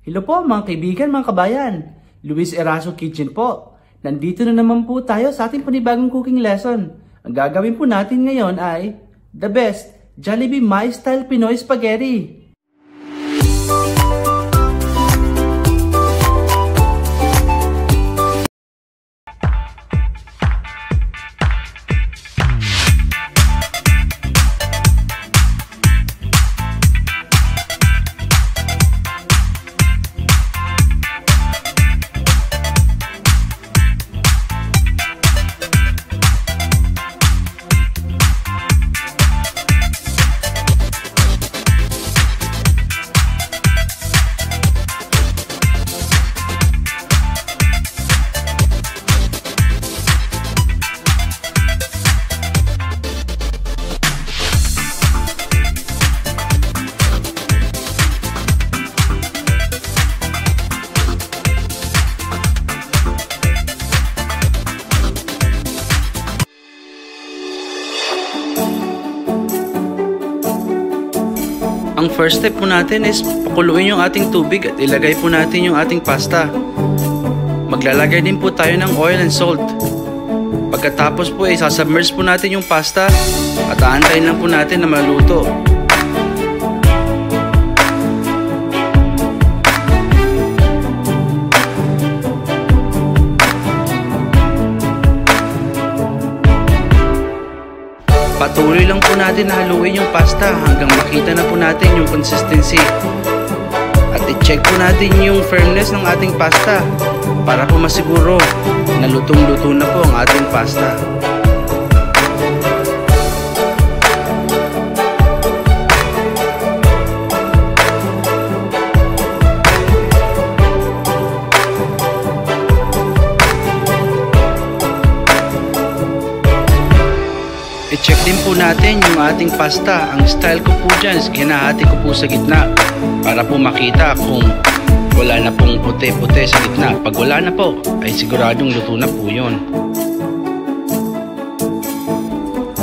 Hello po mga kaibigan, mga kabayan. Luis Eraso Kitchen po. Nandito na naman po tayo sa ating panibagong cooking lesson. Ang gagawin po natin ngayon ay the best Jollibee My Style Pinoy Spaghetti. Ang first step po natin is pakuluin yung ating tubig at ilagay po natin yung ating pasta. Maglalagay din po tayo ng oil and salt. Pagkatapos po ay sasubmerge po natin yung pasta at aantayin lang po natin na maluto. Patuloy lang po natin na haluin yung pasta hanggang makita na po natin yung consistency. At i-check po natin yung firmness ng ating pasta para po masiguro na lutong-luto na po ang ating pasta. I-check din po natin yung ating pasta. Ang style ko po dyan is hinahati ko po sa gitna para po makita kung wala na pong puti-puti sa gitna. Pag wala na po, ay siguradong luto na po yun.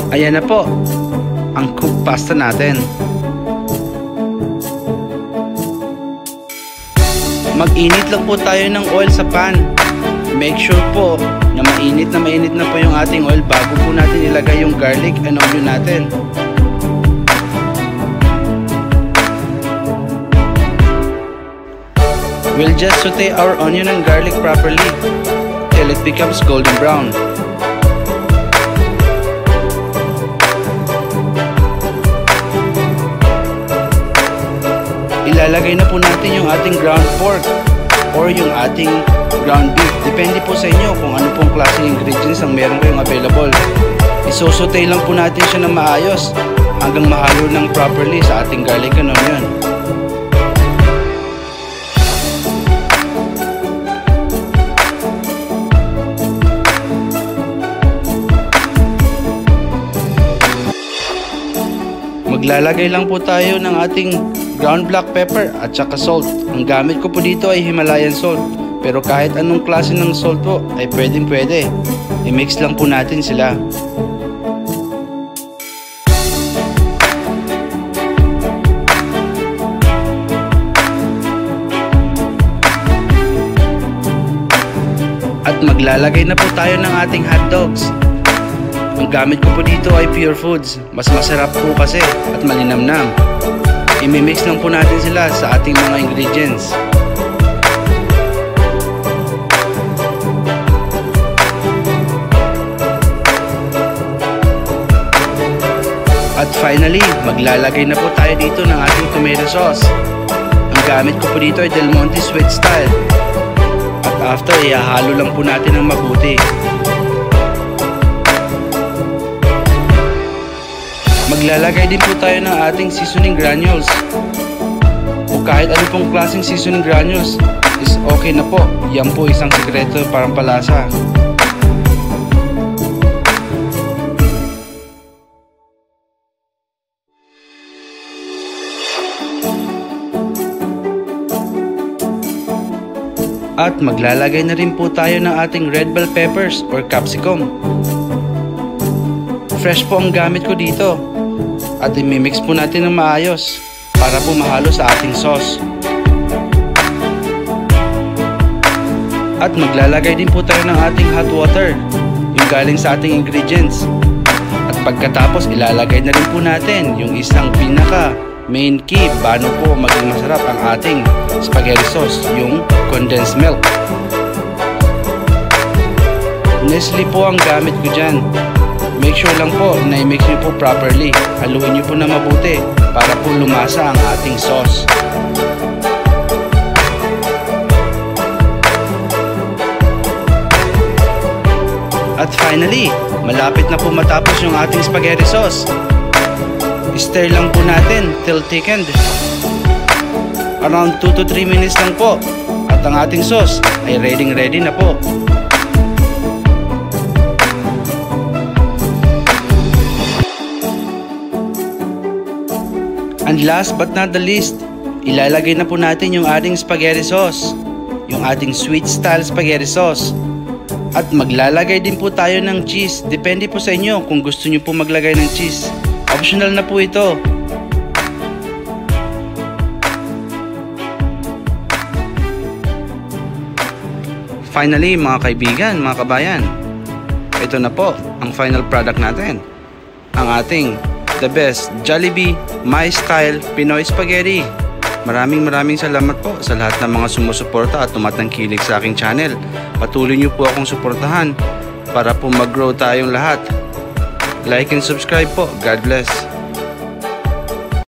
Ayan na po ang cooked pasta natin. Mag-init lang po tayo ng oil sa pan. Make sure po na mainit na po yung ating oil bago po natin ilagay yung garlic and onion natin. We'll just saute our onion and garlic properly till it becomes golden brown. Ilalagay na po natin yung ating ground pork or yung ating ground beef. Depende po sa inyo kung ano pong klaseng ingredients ang meron kayong available. Isosote lang po natin siya ng maayos hanggang mahalo ng properly sa ating garlic and onion. Maglalagay lang po tayo ng ating ground black pepper at saka salt. Ang gamit ko po dito ay Himalayan salt. Pero kahit anong klase ng salt po ay pwede. I-mix lang po natin sila. At maglalagay na po tayo ng ating hot dogs. Ang gamit ko po dito ay Pure Foods. Mas masarap po kasi at malinamnam. I-mix lang po natin sila sa ating mga ingredients. At finally, maglalagay na po tayo dito ng ating tomato sauce. Ang gamit ko po dito ay Del Monte Sweet Style. At after, ihahalo lang po natin ng mabuti. Maglalagay din po tayo ng ating seasoning granules. O kahit ano pong klaseng seasoning granules is okay na po. Yan po isang sekreto para palasa. At maglalagay na rin po tayo ng ating red bell peppers or capsicum. Fresh po ang gamit ko dito. At imimix po natin ng maayos para po mahalo sa ating sauce. At maglalagay din po tayo ng ating hot water, yung galing sa ating ingredients. At pagkatapos ilalagay na rin po natin yung isang pinaka main key paano po maging masarap ang ating spaghetti sauce, yung condensed milk. Nestle po ang gamit ko dyan. Make sure lang po na i-mix nyo po properly. Haluin nyo po na mabuti para po lumasa ang ating sauce. At finally, malapit na po matapos yung ating spaghetti sauce. Stir lang po natin till thickened. Around 2 to 3 minutes lang po. At ang ating sauce ay ready na po. And last but not the least, ilalagay na po natin yung ating spaghetti sauce, yung ating sweet style spaghetti sauce. At maglalagay din po tayo ng cheese. Depende po sa inyo kung gusto nyo po maglagay ng cheese. Optional na po ito. Finally mga kaibigan, mga kabayan, ito na po ang final product natin. Ang ating the best Jollibee My Style Pinoy Spaghetti. Maraming salamat po sa lahat ng mga sumusuporta at tumatangkilik sa aking channel. Patuloy niyo po akong suportahan para po mag-grow tayong lahat. Like and subscribe po. God bless.